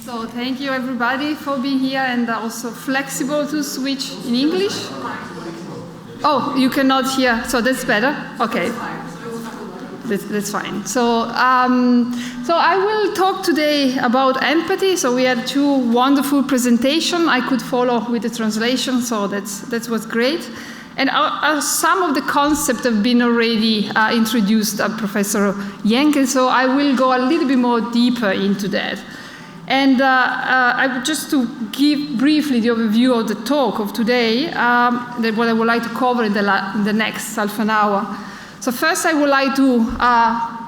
So thank you everybody for being here and also flexible to switch in English. Oh, you cannot hear, so that's better? Okay, that's fine. So I will talk today about empathy. So we had two wonderful presentations. I could follow with the translation, so that was great. And some of the concepts have been already introduced by Professor Jenkel, so I will go a little bit more deeper into that. And just to give briefly the overview of the talk of today, what I would like to cover in the next half an hour. So first I would like to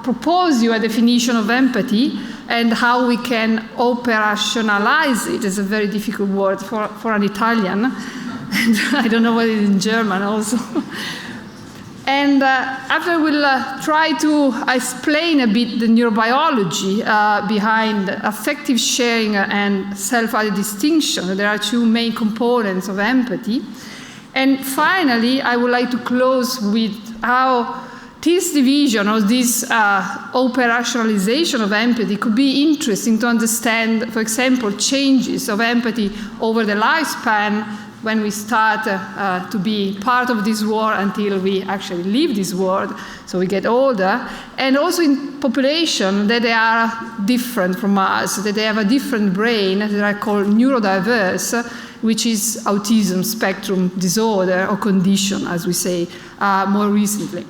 propose you a definition of empathy and how we can operationalize it. It's a very difficult word for an Italian. And I don't know what it is in German also. And after I will try to explain a bit the neurobiology behind affective sharing and self-other distinction. There are two main components of empathy. And finally, I would like to close with how this division or this operationalization of empathy could be interesting to understand, for example, changes of empathy over the lifespan when we start to be part of this world until we actually leave this world, so we get older, and also in population that they are different from us, that they have a different brain, that are called neurodiverse, which is autism spectrum disorder or condition, as we say more recently.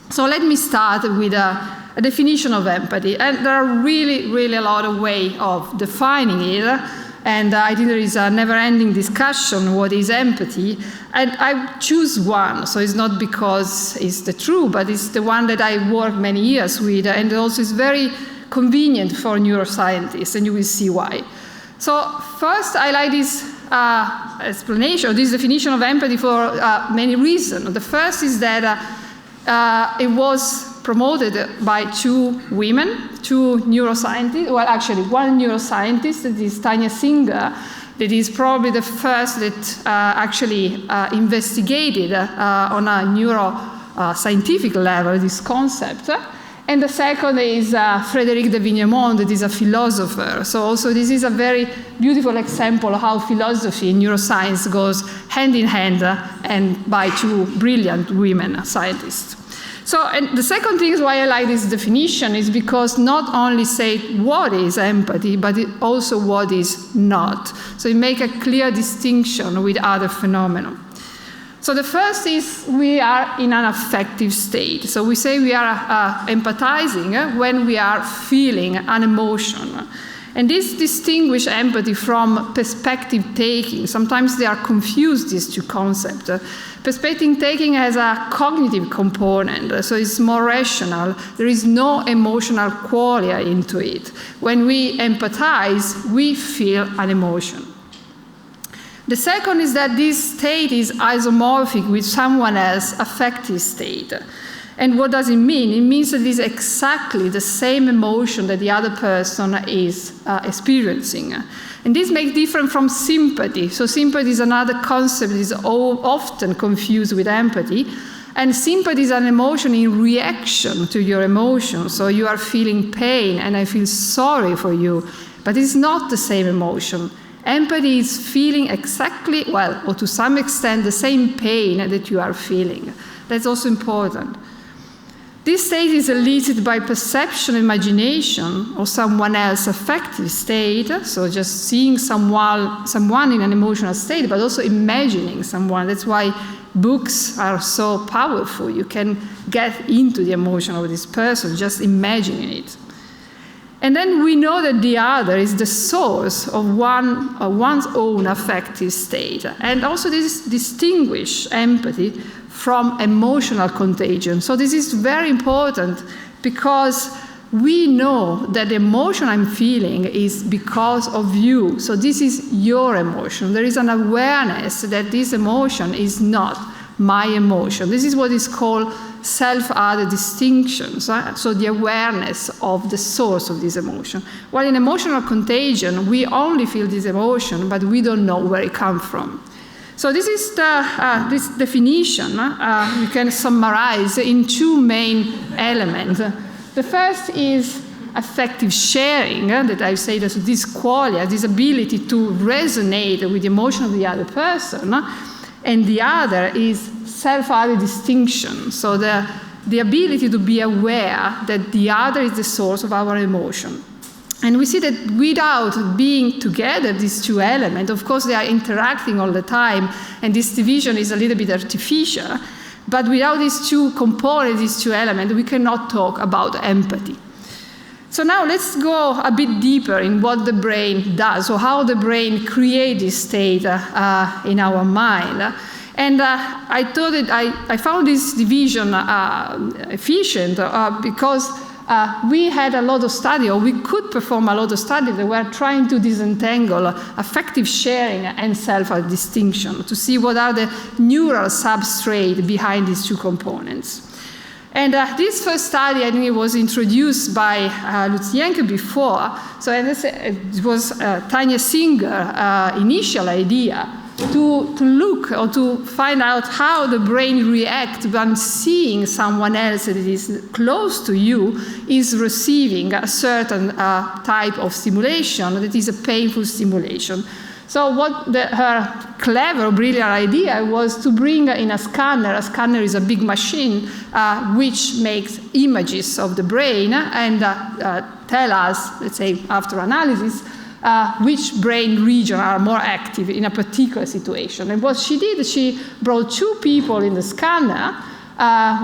So let me start with a definition of empathy, and there are really a lot of ways of defining it. And I think there is a never-ending discussion what is empathy. And I choose one, so it's not because it's the true, but it's the one that I worked many years with, and also is very convenient for neuroscientists, and you will see why. So first, I like this explanation, or this definition of empathy for many reasons. The first is that it was promoted by two women, two neuroscientists, well, actually one neuroscientist, that is Tanya Singer, that is probably the first that actually investigated on a neuroscientific level this concept. And the second is Friedrich de Vignemont, that is a philosopher. So also this is a very beautiful example of how philosophy and neuroscience goes hand in hand and by two brilliant women scientists. So, and the second thing is why I like this definition is because not only say what is empathy, but it also what is not. So it makes a clear distinction with other phenomena. So the first is we are in an affective state. So we say we are empathizing when we are feeling an emotion. And this distinguishes empathy from perspective taking. Sometimes they are confused, these two concepts. Perspective taking has a cognitive component, so it's more rational. There is no emotional qualia into it. When we empathize, we feel an emotion. The second is that this state is isomorphic with someone else's affective state. And what does it mean? It means that it is exactly the same emotion that the other person is experiencing. And this makes different from sympathy. So sympathy is another concept that is often confused with empathy. And sympathy is an emotion in reaction to your emotion. So you are feeling pain and I feel sorry for you. But it's not the same emotion. Empathy is feeling exactly, well, or to some extent, the same pain that you are feeling. That's also important. This state is elicited by perception, imagination, or someone else's affective state, so just seeing someone in an emotional state, but also imagining someone. That's why books are so powerful. You can get into the emotion of this person, just imagining it. And then we know that the other is the source of one's own affective state. And also this distinguishes empathy from emotional contagion. So this is very important because we know that the emotion I'm feeling is because of you. So this is your emotion. There is an awareness that this emotion is not my emotion. This is what is called self-other distinction. So the awareness of the source of this emotion. While in emotional contagion, we only feel this emotion, but we don't know where it comes from. So this is this definition we can summarize in two main elements. The first is affective sharing, that I say that this quality, this ability to resonate with the emotion of the other person, and the other is self-other distinction, so the ability to be aware that the other is the source of our emotion. And we see that without being together, these two elements, of course they are interacting all the time, and this division is a little bit artificial, but without these two components, these two elements, we cannot talk about empathy. So now let's go a bit deeper in what the brain does, or how the brain creates this state in our mind. And I thought that I found this division efficient because we had a lot of study, or we could perform a lot of studies that were trying to disentangle affective sharing and self-distinction to see what are the neural substrate behind these two components. And this first study, I think it was introduced by Lucienke before, so it was Tanya Singer's initial idea to look or to find out how the brain reacts when seeing someone else that is close to you is receiving a certain type of stimulation that is a painful stimulation. So what her clever, brilliant idea was to bring in a scanner. A scanner is a big machine which makes images of the brain and tell us, let's say after analysis, which brain regions are more active in a particular situation. And what she did, she brought two people in the scanner.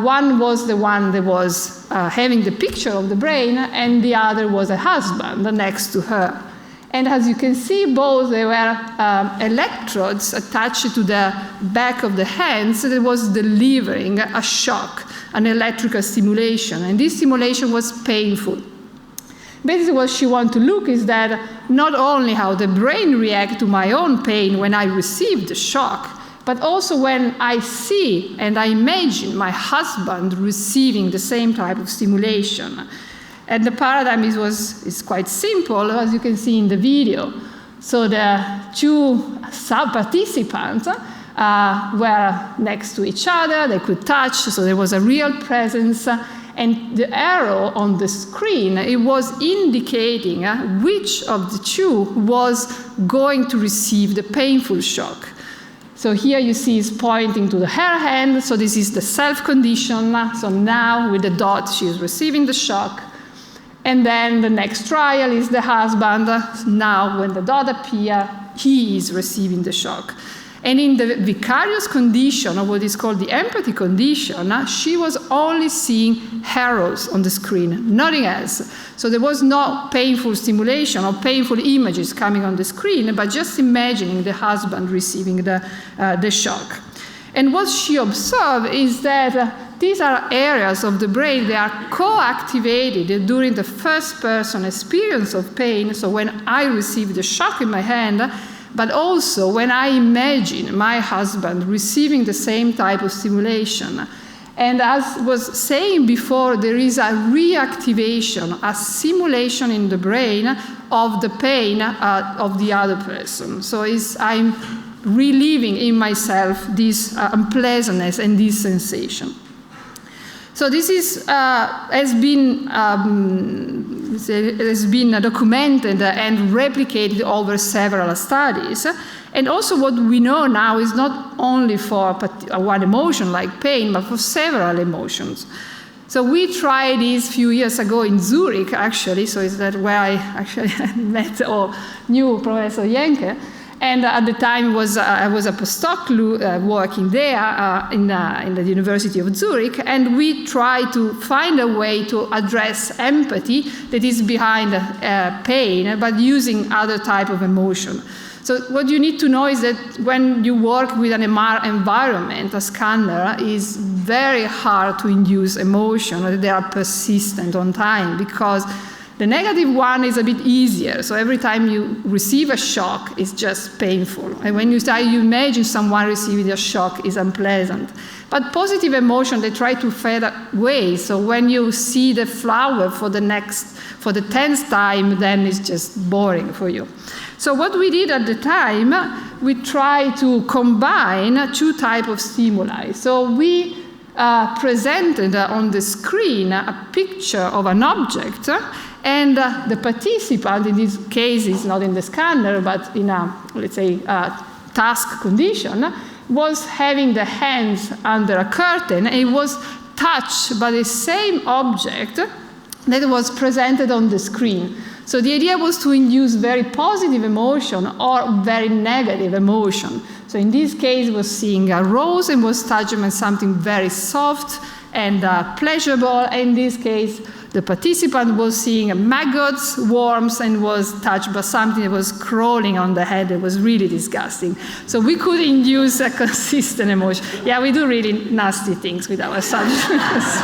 One was the one that was having the picture of the brain, and the other was a husband next to her. And as you can see, both they were electrodes attached to the back of the hands that was delivering a shock, an electrical stimulation. And this stimulation was painful. Basically, what she wants to look is that not only how the brain reacts to my own pain when I receive the shock, but also when I see and I imagine my husband receiving the same type of stimulation. And the paradigm is quite simple, as you can see in the video. So the two sub-participants were next to each other, they could touch, so there was a real presence. And the arrow on the screen, it was indicating which of the two was going to receive the painful shock. So here you see is pointing to her hand, so this is the self-condition. So now with the dot, she is receiving the shock. And then the next trial is the husband. Now when the dot appears, he is receiving the shock. And in the vicarious condition, or what is called the empathy condition, she was only seeing arrows on the screen, nothing else. So there was no painful stimulation or painful images coming on the screen, but just imagining the husband receiving the shock. And what she observed is that these are areas of the brain that are co-activated during the first person experience of pain. So when I receive the shock in my hand, but also when I imagine my husband receiving the same type of stimulation. And as was saying before, there is a reactivation, a simulation in the brain of the pain of the other person. So I'm reliving in myself this unpleasantness and this sensation. So this has been documented and replicated over several studies. And also what we know now is not only for one emotion like pain, but for several emotions. So we tried this a few years ago in Zurich, actually, so is that where I actually met or knew Professor Jenke. And at the time I was a postdoc working there in the University of Zurich, and we tried to find a way to address empathy that is behind pain, but using other type of emotion. So what you need to know is that when you work with an environment, a scanner is very hard to induce emotion, or they are persistent on time, because the negative one is a bit easier. So every time you receive a shock, it's just painful. And when you imagine someone receiving a shock, it's unpleasant. But positive emotion, they try to fade away. So when you see the flower for the 10th time, then it's just boring for you. So what we did at the time, we tried to combine two types of stimuli. So we presented on the screen a picture of an object, and the participant, in this case, is not in the scanner, but in a, let's say, task condition, was having the hands under a curtain, and it was touched by the same object that was presented on the screen. So the idea was to induce very positive emotion or very negative emotion. So in this case, was seeing a rose and was touched by something very soft and pleasurable. In this case, the participant was seeing maggots, worms, and was touched by something that was crawling on the head. It was really disgusting. So we could induce a consistent emotion. Yeah, we do really nasty things with our subjects.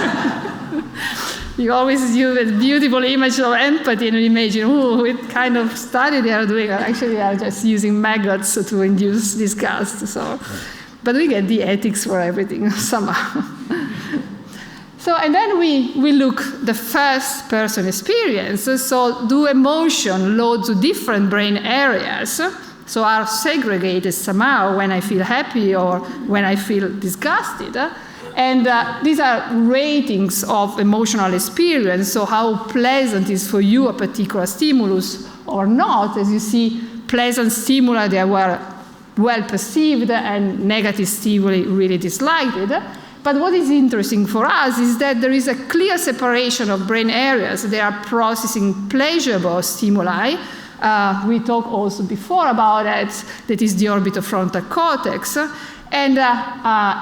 You always use a beautiful image of empathy and you imagine, oh, what kind of study they are doing. Actually, they are just using maggots to induce disgust. So, but we get the ethics for everything somehow. So, and then we look the first person experience. So do emotion load to different brain areas? So are segregated somehow when I feel happy or when I feel disgusted? And these are ratings of emotional experience, so how pleasant is for you a particular stimulus or not. As you see, pleasant stimuli, they were well perceived, and negative stimuli really disliked it. But what is interesting for us is that there is a clear separation of brain areas. They are processing pleasurable stimuli. We talked also before about it, that is the orbitofrontal cortex. And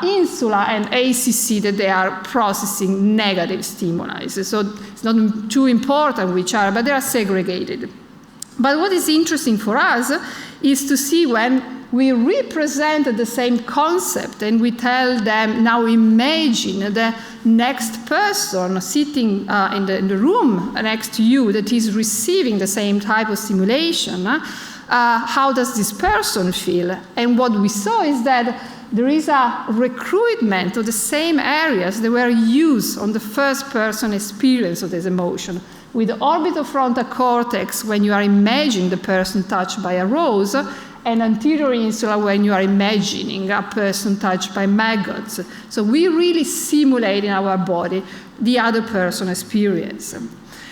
insula and ACC, that they are processing negative stimuli. So it's not too important which are, but they are segregated. But what is interesting for us is to see when we represent the same concept and we tell them, now imagine the next person sitting in the room next to you that is receiving the same type of stimulation. How does this person feel? And what we saw is that there is a recruitment of the same areas that were used on the first person experience of this emotion. With the orbitofrontal cortex, when you are imagining the person touched by a rose, and anterior insula when you are imagining a person touched by maggots. So we really simulate in our body the other person experience.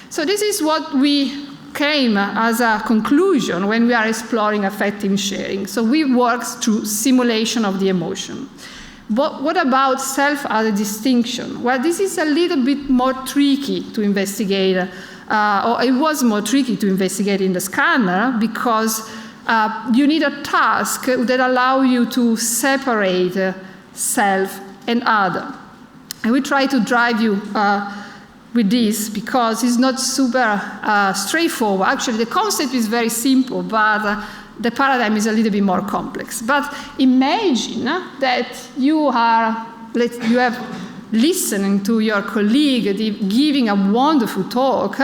So this is what we came as a conclusion when we are exploring affective sharing. So we work through simulation of the emotion. But what about self-other distinction? Well, this is a little bit more tricky to investigate, or it was more tricky to investigate in the scanner because you need a task that allows you to separate self and other. And we try to drive you with this because it's not super straightforward. Actually, the concept is very simple, but the paradigm is a little bit more complex. But imagine that you have listening to your colleague giving a wonderful talk,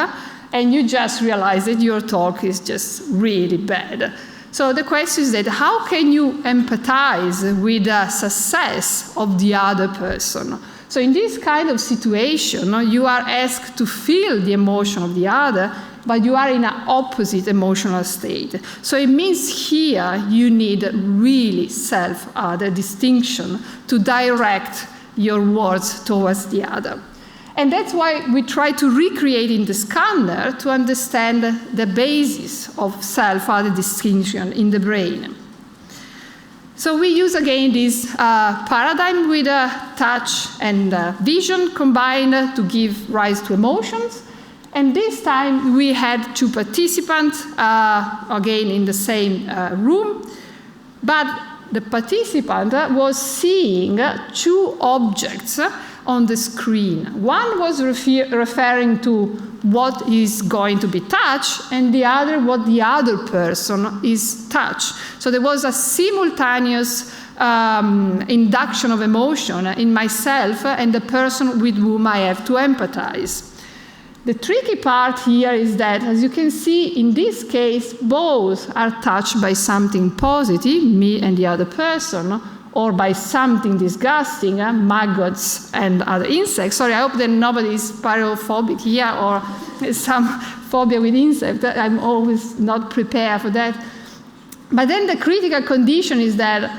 and you just realize that your talk is just really bad. So the question is that how can you empathize with the success of the other person? So in this kind of situation, you are asked to feel the emotion of the other, but you are in an opposite emotional state. So it means here you need really self-other distinction to direct your words towards the other. And that's why we try to recreate in the scanner to understand the basis of self-other distinction in the brain. So we use again this paradigm with touch and vision combined to give rise to emotions. And this time we had two participants, again in the same room, but the participant was seeing two objects on the screen. One was referring to what is going to be touched, and the other what the other person is touched. So there was a simultaneous induction of emotion in myself and the person with whom I have to empathize. The tricky part here is that, as you can see, in this case, both are touched by something positive, me and the other person, or by something disgusting, maggots and other insects. Sorry, I hope that nobody is pyrophobic here or some phobia with insects. I'm always not prepared for that. But then the critical condition is that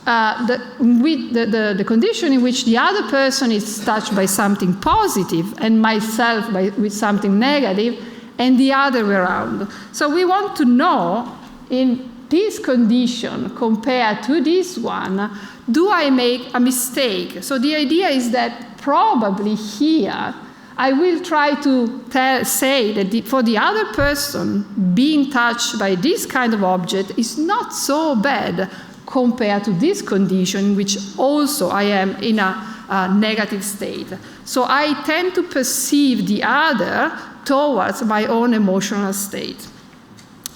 the condition in which the other person is touched by something positive and myself with something negative, and the other way around. So we want to know, in this condition compared to this one, do I make a mistake? So the idea is that probably here I will try to say that for the other person, being touched by this kind of object is not so bad compared to this condition in which also I am in a negative state. So I tend to perceive the other towards my own emotional state.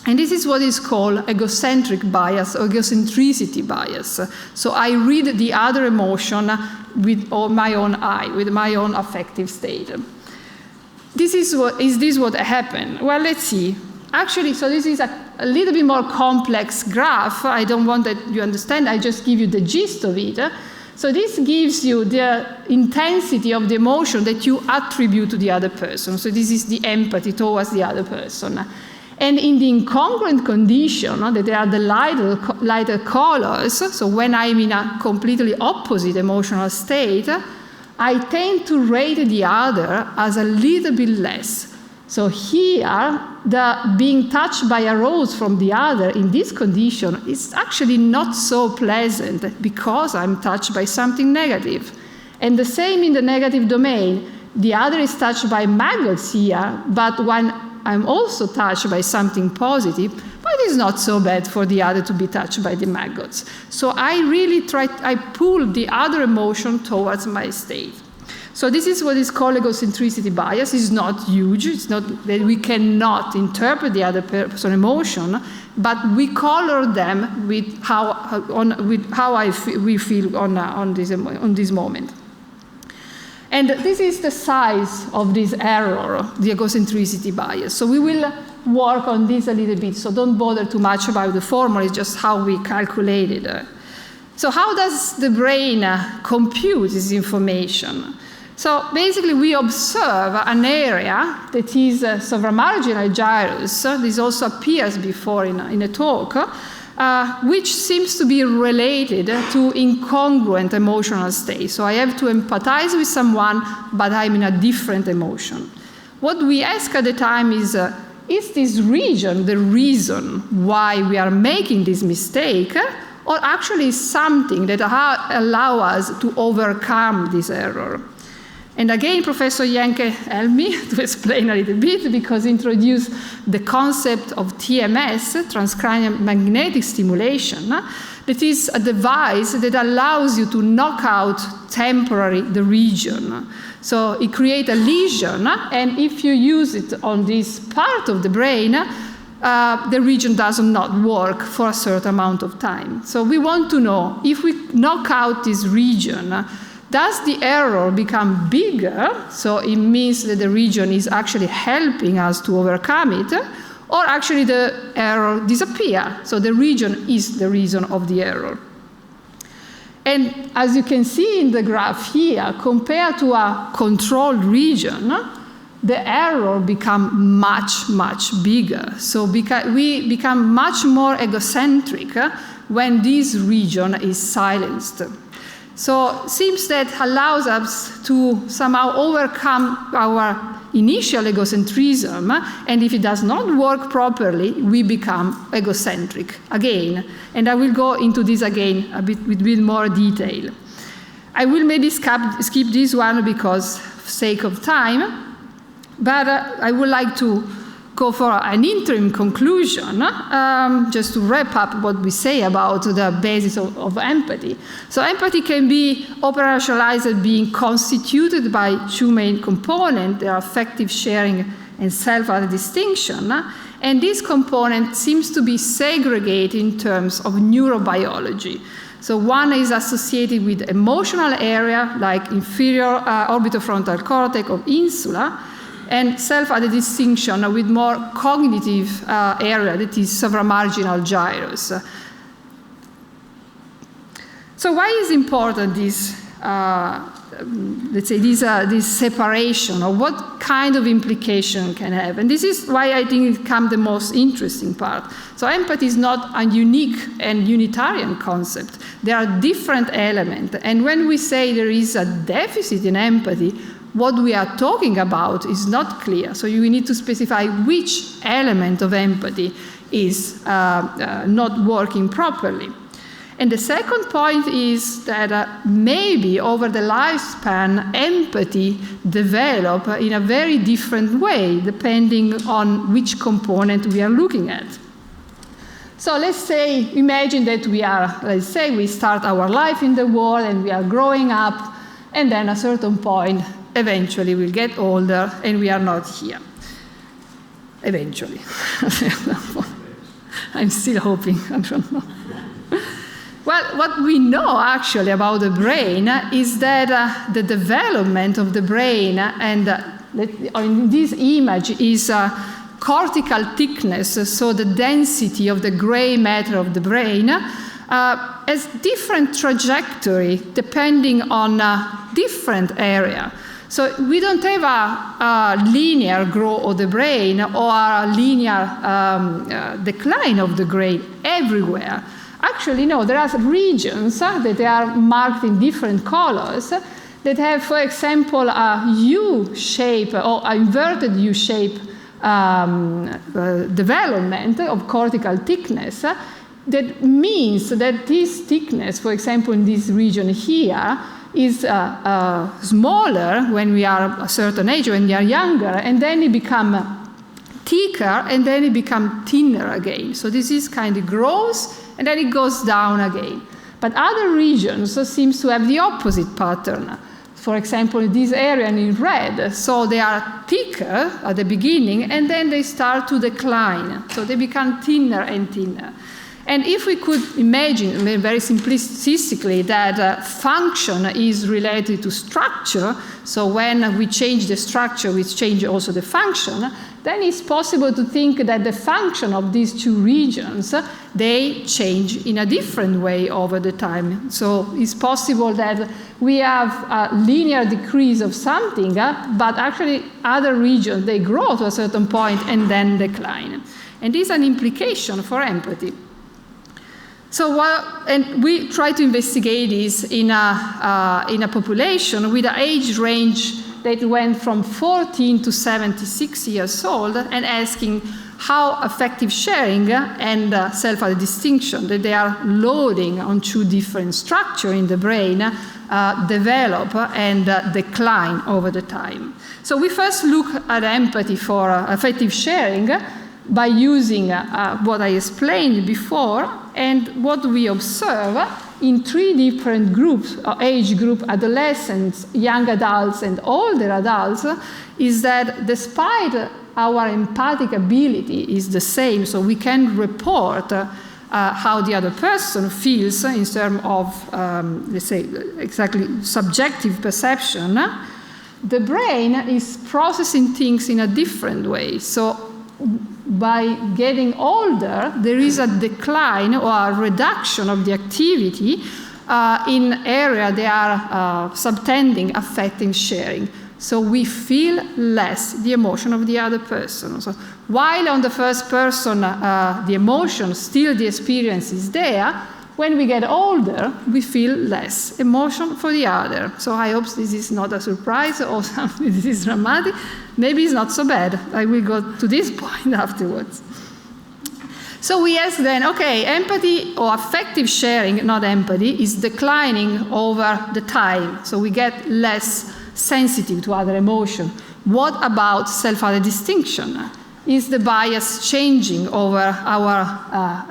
And this is what is called egocentric bias or egocentricity bias. So I read the other emotion with my own eye, with my own affective state. Is this what happened? Well, let's see. Actually, so this is a little bit more complex graph. I don't want that you understand. I just give you the gist of it. So this gives you the intensity of the emotion that you attribute to the other person. So this is the empathy towards the other person. And in the incongruent condition, that there are the lighter colors, so when I'm in a completely opposite emotional state, I tend to rate the other as a little bit less. So here, the being touched by a rose from the other in this condition is actually not so pleasant because I'm touched by something negative. And the same in the negative domain. The other is touched by maggots here, but when I'm also touched by something positive, but it's not so bad for the other to be touched by the maggots. So I really I pull the other emotion towards my state. So this is what is called egocentricity bias. It's not huge. It's not that we cannot interpret the other person's emotion, but we color them with how we feel on this moment. And this is the size of this error, the egocentricity bias. So we will work on this a little bit, so don't bother too much about the formula, it's just how we calculate it. So how does the brain compute this information? So basically we observe an area that is supramarginal gyrus. This also appears before in a talk, which seems to be related to incongruent emotional state. So I have to empathize with someone, but I'm in a different emotion. What we ask at the time is this region the reason why we are making this mistake, or actually something that allows us to overcome this error? And again, Professor Jenke helped me to explain a little bit, because he introduced the concept of TMS, transcranial magnetic stimulation, that is a device that allows you to knock out temporarily the region. So it creates a lesion, and if you use it on this part of the brain, the region does not work for a certain amount of time. So we want to know, if we knock out this region, does the error become bigger? So it means that the region is actually helping us to overcome it, or actually the error disappears. So the region is the reason of the error. And as you can see in the graph here, compared to a controlled region, the error becomes much, much bigger. So we become much more egocentric when this region is silenced. So it seems that allows us to somehow overcome our initial egocentrism, and if it does not work properly, we become egocentric again. And I will go into this again with a bit more detail. I will maybe skip this one because of sake of time, but I would like to go for an interim conclusion, just to wrap up what we say about the basis of empathy. So empathy can be operationalized as being constituted by two main components, the affective sharing and self-distinction, and this component seems to be segregated in terms of neurobiology. So one is associated with emotional area, like inferior orbitofrontal cortex or insula, and self-distinction with more cognitive area, that is supramarginal gyrus. So why is important this, let's say, this separation, or what kind of implication can have? And this is why I think it comes the most interesting part. So empathy is not a unique and unitarian concept. There are different elements. And when we say there is a deficit in empathy, what we are talking about is not clear. So you need to specify which element of empathy is not working properly. And the second point is that maybe over the lifespan, empathy develops in a very different way, depending on which component we are looking at. So let's say, imagine that we start our life in the world and we are growing up, and then at a certain point, eventually we'll get older and we are not here. Eventually. I'm still hoping, I don't know. Well, what we know actually about the brain is that the development of the brain, and in this image is cortical thickness, so the density of the gray matter of the brain, has different trajectory depending on different area. So we don't have a linear growth of the brain or a linear decline of the brain everywhere. Actually, no, there are regions that are marked in different colors that have, for example, a U-shape or an inverted U-shape development of cortical thickness. That means that this thickness, for example, in this region here, is smaller when we are a certain age, when we are younger, and then it becomes thicker, and then it becomes thinner again. So this is kind of grows, and then it goes down again. But other regions seem to have the opposite pattern. For example, in this area in red, so they are thicker at the beginning, and then they start to decline. So they become thinner and thinner. And if we could imagine, very simplistically, that function is related to structure, so when we change the structure, we change also the function, then it's possible to think that the function of these two regions, they change in a different way over the time. So it's possible that we have a linear decrease of something, but actually other regions, they grow to a certain point and then decline. And this is an implication for empathy. So and we try to investigate this in a population with an age range that went from 14 to 76 years old, and asking how affective sharing and self-distinction that they are loading on two different structures in the brain develop and decline over the time. So we first look at empathy for affective sharing by using what I explained before, and what we observe in three different groups, age group, adolescents, young adults, and older adults, is that despite our empathic ability is the same, so we can report how the other person feels in terms of, let's say, exactly subjective perception, the brain is processing things in a different way. So by getting older, there is a decline or a reduction of the activity in areas that are subtending, affecting sharing. So we feel less the emotion of the other person. So while on the first person, the emotion, still the experience is there, when we get older, we feel less emotion for the other. So I hope this is not a surprise or something this is dramatic. Maybe it's not so bad. I will go to this point afterwards. So we ask then, okay, empathy or affective sharing, not empathy, is declining over the time. So we get less sensitive to other emotion. What about self-other distinction? Is the bias changing over our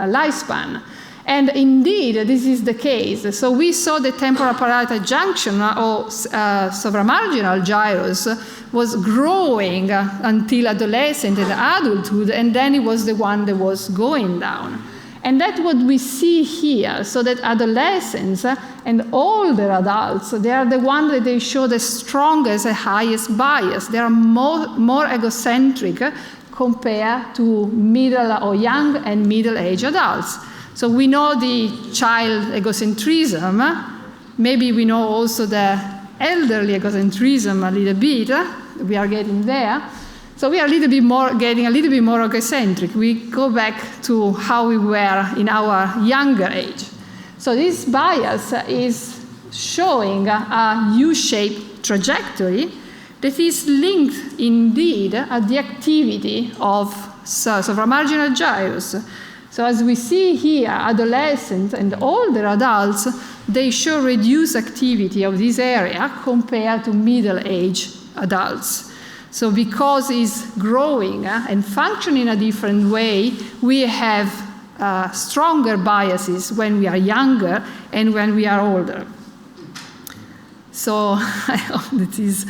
lifespan? And indeed, this is the case. So we saw the temporal parietal junction or supramarginal gyrus was growing until adolescence and adulthood, and then it was the one that was going down. And that's what we see here, so that adolescents and older adults, they are the ones that they show the strongest and highest bias. They are more egocentric compared to middle or young and middle-aged adults. So we know the child egocentrism. Maybe we know also the elderly egocentrism a little bit. We are getting there. So we are getting a little bit more egocentric. We go back to how we were in our younger age. So this bias is showing a U-shaped trajectory that is linked indeed at the activity of supramarginal gyrus. So as we see here, adolescents and older adults, they show reduced activity of this area compared to middle-aged adults. So because it's growing and functioning in a different way, we have stronger biases when we are younger and when we are older. So I hope that is,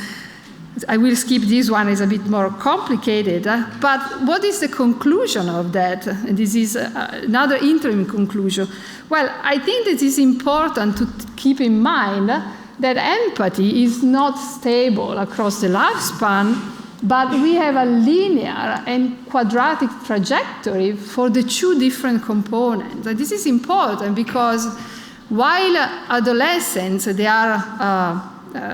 I will skip this one, it's a bit more complicated, but what is the conclusion of that? And this is another interim conclusion. Well, I think that it's important to keep in mind that empathy is not stable across the lifespan, but we have a linear and quadratic trajectory for the two different components. And this is important because while adolescents, they are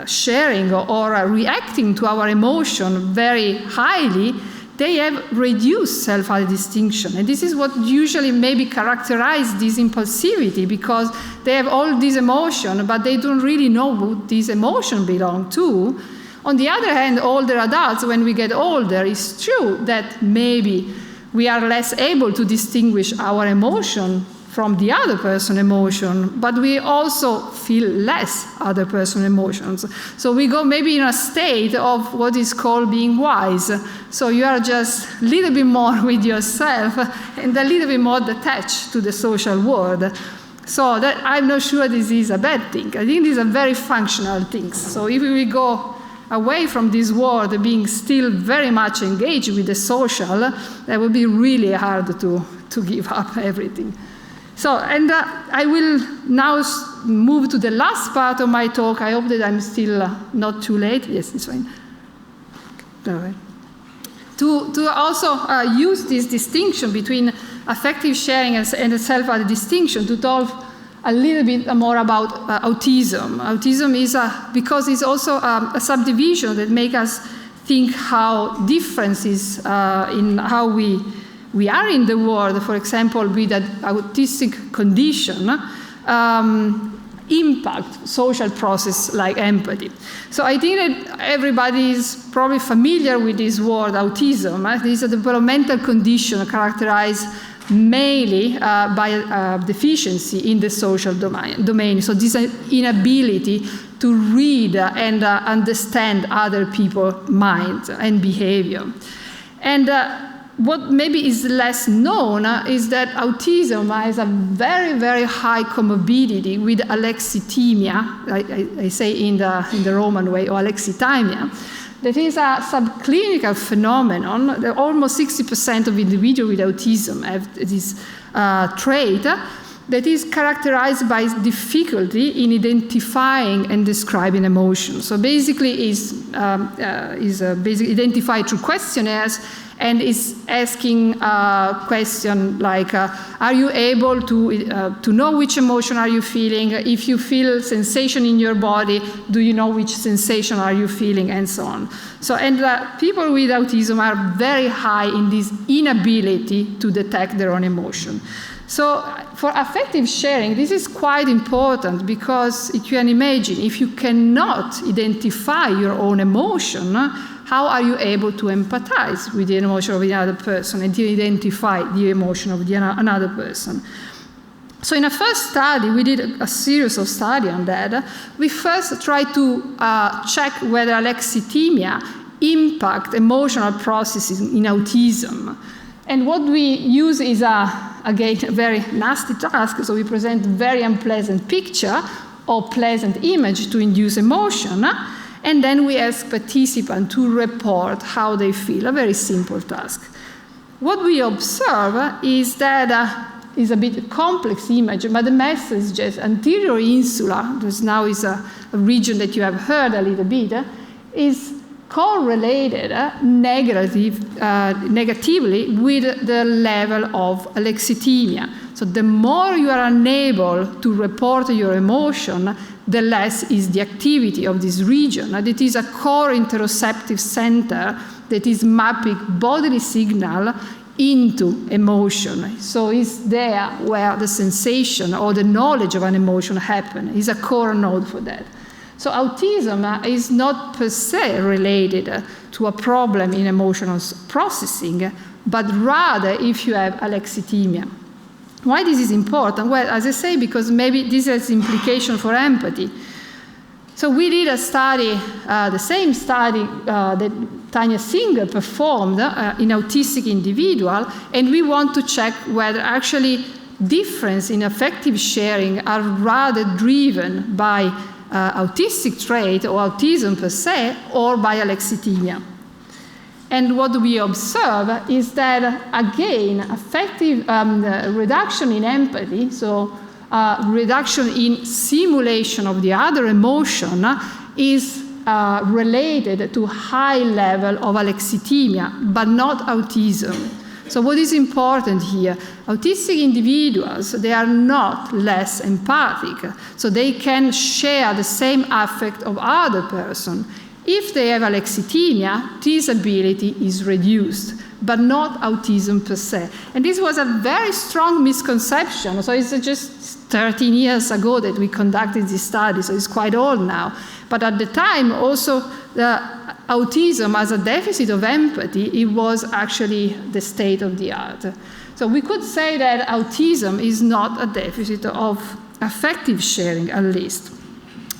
sharing or reacting to our emotion very highly, they have reduced self-distinction. And this is what usually maybe characterizes this impulsivity, because they have all this emotion, but they don't really know who this emotion belongs to. On the other hand, older adults, when we get older, it's true that maybe we are less able to distinguish our emotion from the other person's emotion, but we also feel less other person's emotions. So we go maybe in a state of what is called being wise. So you are just a little bit more with yourself and a little bit more detached to the social world. So that, I'm not sure this is a bad thing. I think these are very functional things. So if we go away from this world, being still very much engaged with the social, that would be really hard to give up everything. So, and I will now move to the last part of my talk. I hope that I'm still not too late. Yes, it's fine. Okay. To also use this distinction between affective sharing and self-distinction to talk a little bit more about autism. Autism is because it's also a subdivision that makes us think how differences in how we are in the world, for example, with an autistic condition, impact social process like empathy. So I think that everybody is probably familiar with this word, autism. This is a developmental condition characterized mainly by deficiency in the social domain. So this inability to read and understand other people's minds and behavior. And what maybe is less known is that autism has a very, very high comorbidity with alexithymia, I say in the Roman way, or alexithymia. That is a subclinical phenomenon. Almost 60% of individuals with autism have this trait that is characterized by difficulty in identifying and describing emotions. So basically is basically identified through questionnaires and is asking a question like, are you able to know which emotion are you feeling? If you feel sensation in your body, do you know which sensation are you feeling, and so on. So, and people with autism are very high in this inability to detect their own emotion. So for affective sharing, this is quite important because you can imagine if you cannot identify your own emotion, how are you able to empathize with the emotion of another person and to identify the emotion of another person? So in a first study, we did a series of studies on that. We first tried to check whether alexithymia impact emotional processes in autism. And what we use is, again, a very nasty task. So we present a very unpleasant picture or pleasant image to induce emotion. And then we ask participants to report how they feel, a very simple task. What we observe is that is a bit complex image, but the message is just anterior insula, this now is a region that you have heard a little bit, is correlated negatively with the level of alexithymia. So the more you are unable to report your emotion, the less is the activity of this region. And it is a core interoceptive center that is mapping bodily signal into emotion. So it's there where the sensation or the knowledge of an emotion happens. It's a core node for that. So autism is not per se related to a problem in emotional processing, but rather if you have alexithymia. Why this is important? Well, as I say, because maybe this has implication for empathy. So we did a study, the same study that Tanya Singer performed in autistic individual, and we want to check whether actually difference in affective sharing are rather driven by autistic trait or autism per se, or by alexithymia. And what we observe is that, again, affective reduction in empathy, so reduction in simulation of the other emotion, is related to high level of alexithymia, but not autism. So what is important here? Autistic individuals, they are not less empathic, so they can share the same affect of other person. If they have alexithymia, this ability is reduced, but not autism per se. And this was a very strong misconception. So it's just 13 years ago that we conducted this study, so it's quite old now. But at the time, also, the autism as a deficit of empathy, it was actually the state of the art. So we could say that autism is not a deficit of affective sharing, at least.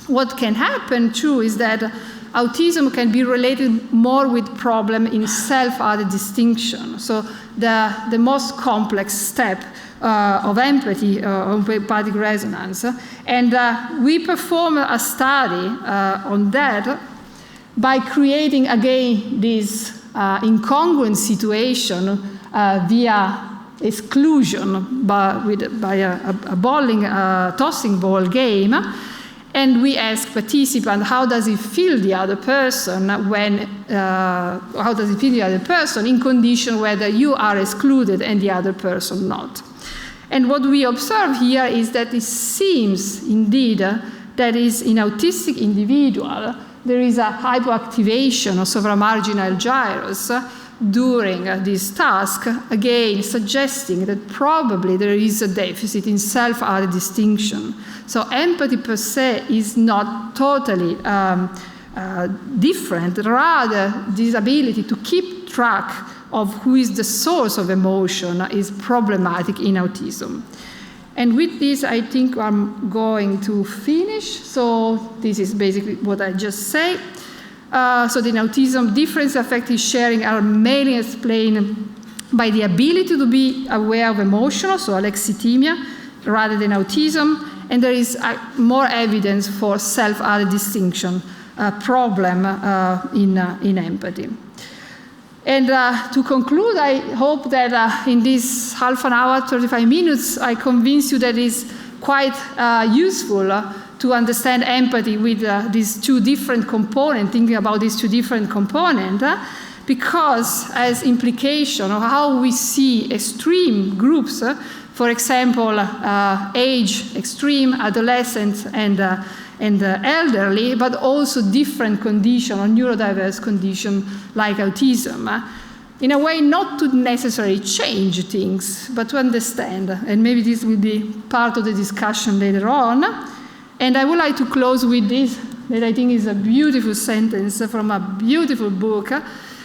What can happen, too, is that autism can be related more with problem in self-other distinction. So the most complex step of empathy, of empathic resonance. And we perform a study on that by creating, again, this incongruent situation via exclusion by a bowling, tossing ball game. And we ask participants, how does it feel the other person how does it feel the other person in condition whether you are excluded and the other person not? And what we observe here is that it seems indeed that is in autistic individual, there is a hypoactivation of supramarginal gyrus during this task, again suggesting that probably there is a deficit in self-other distinction. So empathy per se is not totally different, rather this ability to keep track of who is the source of emotion is problematic in autism. And with this, I think I'm going to finish. So this is basically what I just said. So in autism, difference affective sharing are mainly explained by the ability to be aware of emotion, so alexithymia, rather than autism. And there is more evidence for self-other distinction problem in empathy. And to conclude, I hope that in this half an hour, 35 minutes, I convince you that it's quite useful to understand empathy with these two different components, thinking about these two different components, because as implication of how we see extreme groups, for example, age, extreme, adolescents, and elderly, but also different condition or neurodiverse condition like autism. In a way, not to necessarily change things, but to understand. And maybe this will be part of the discussion later on. And I would like to close with this, that I think is a beautiful sentence from a beautiful book,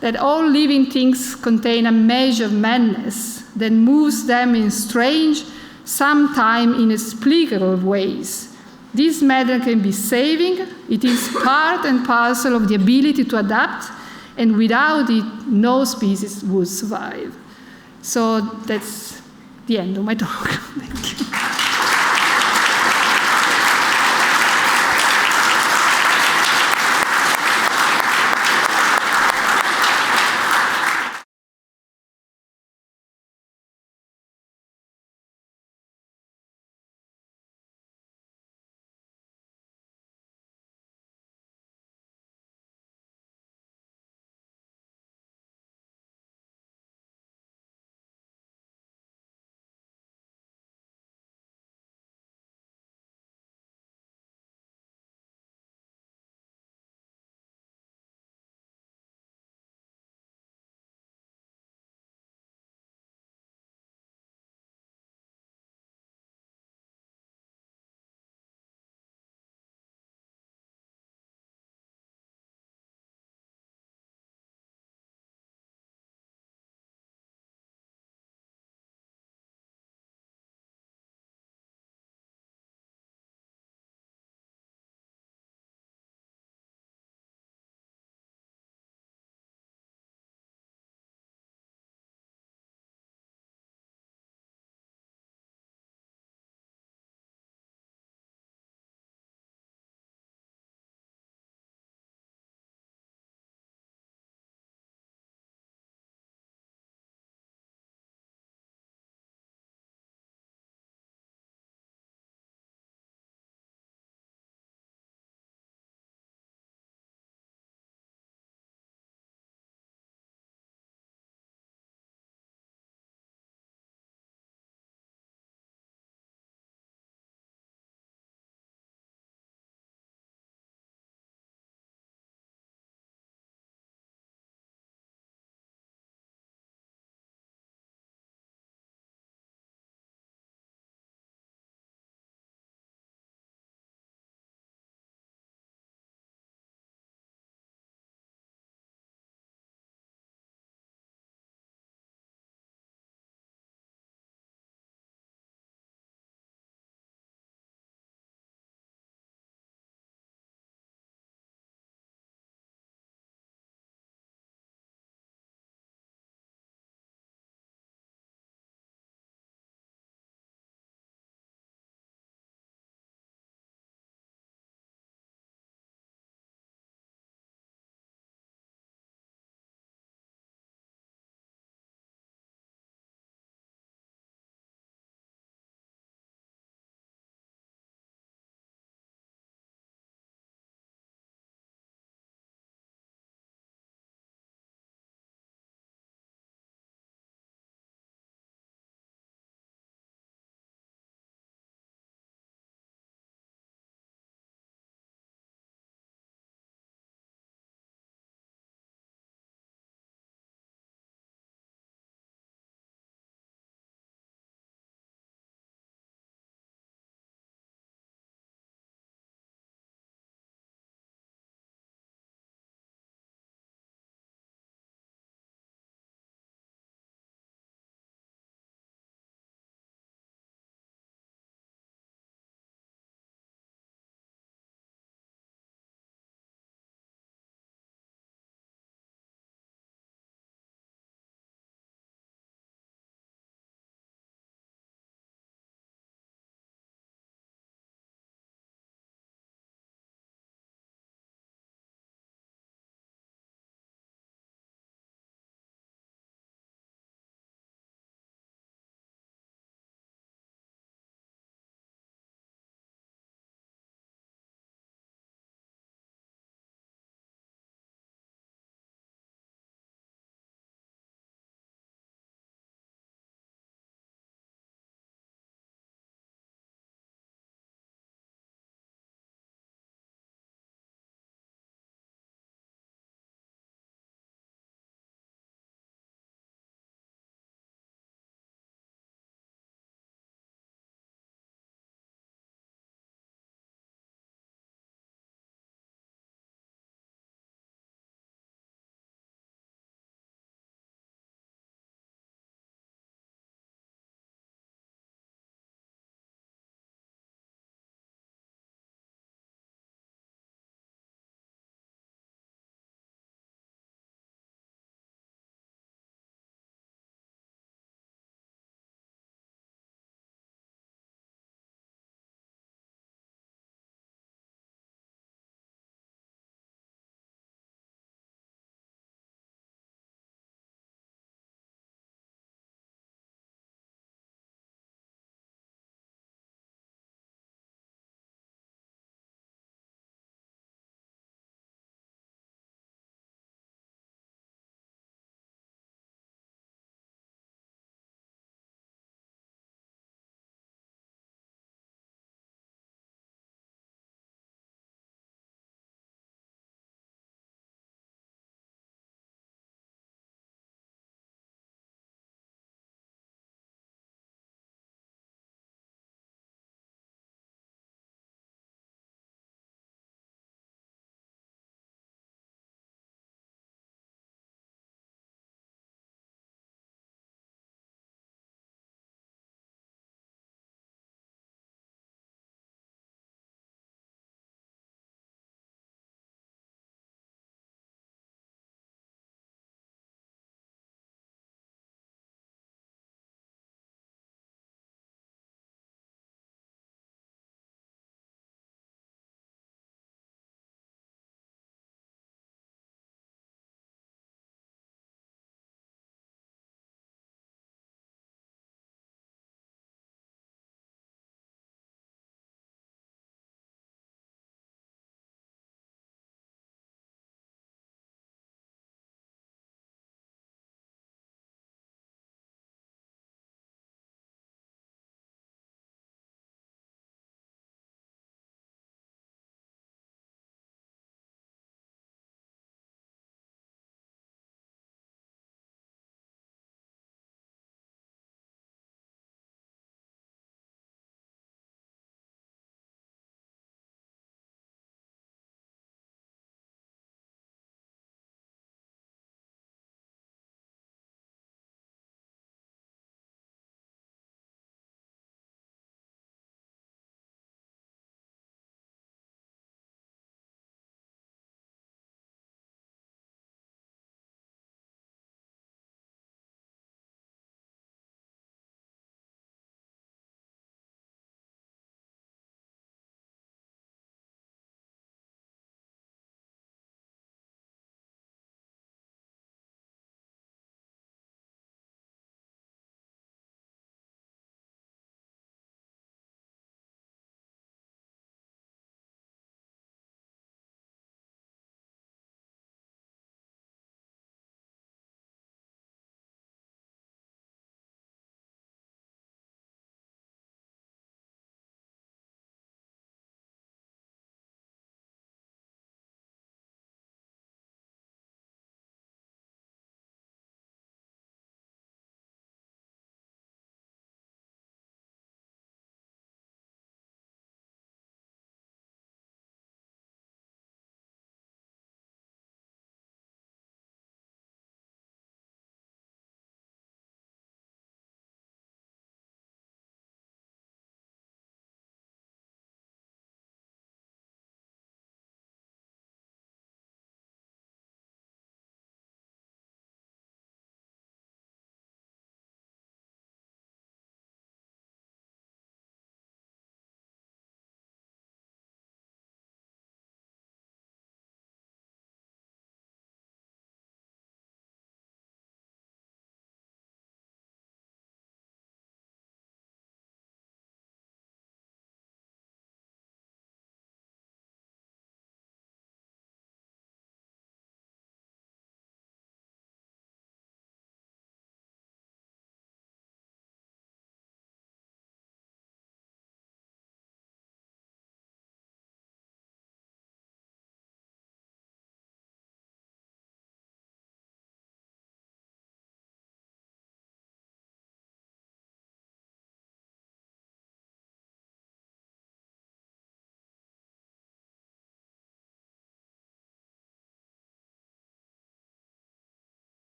that all living things contain a measure of madness that moves them in strange, sometimes inexplicable ways. This matter can be saving. It is part and parcel of the ability to adapt, and without it, no species would survive. So that's the end of my talk.